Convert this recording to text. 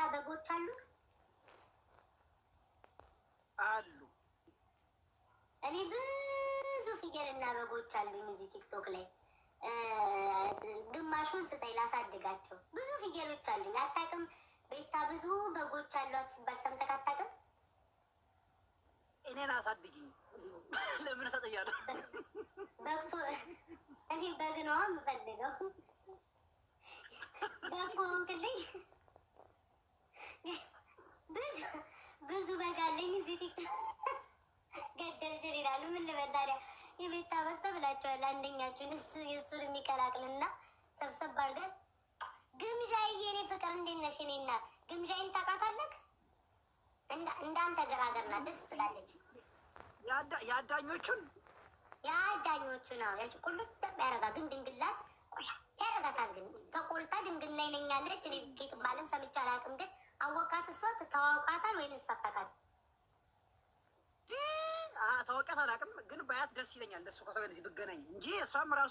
በጎች አሉ አሉ። እኔ ብዙ ፍየልና በጎች አሉኝ እዚህ ቲክቶክ ላይ። ግማሹን ስጠኝ ላሳድጋቸው። ብዙ ፍየሎች አሉኝ። አታውቅም? ቤታ ብዙ በጎች አሏት ሲባል ሰምተህ አታውቅም? እኔን አሳድጊኝ። ለምን እሰጥሻለሁ? በግቶ እኔ በግ ነዋ የምፈልገው። በግ ሆንክልኝ። ብዙ በግ አለኝ እዚህ ቲክቶክ። ገደልሽን ይላሉ። ምን ልበል ታዲያ? የቤታ በግ ተብላችኋል። አንደኛችሁን የእሱን የሚቀላቅልና ሰብሰብ አድርገን ግምዣዬ፣ የኔ ፍቅር እንዴት ነሽ? የኔ እናት ግምዣዬን ታውቃታለህ? እንዳንተ ገራገር ናት። ደስ ትላለች። የአዳኞቹን ነው ያቺ ቁልጥ ያረጋ ግን ድንግላት ቆላ ያረጋታል። ግን ተቆልታ ድንግል ላይ ነኝ ያለች። እኔ ጌጥ ባለም ሰምቼ አላውቅም። ግን አወቃት? እሷ ተዋውቃታል ወይንስ አታውቃት? ታወቃት አላውቅም። ግን ባያት ደስ ይለኛል። እሱ ከሰው ጋር ብገናኝ እንጂ እሷም ራሱ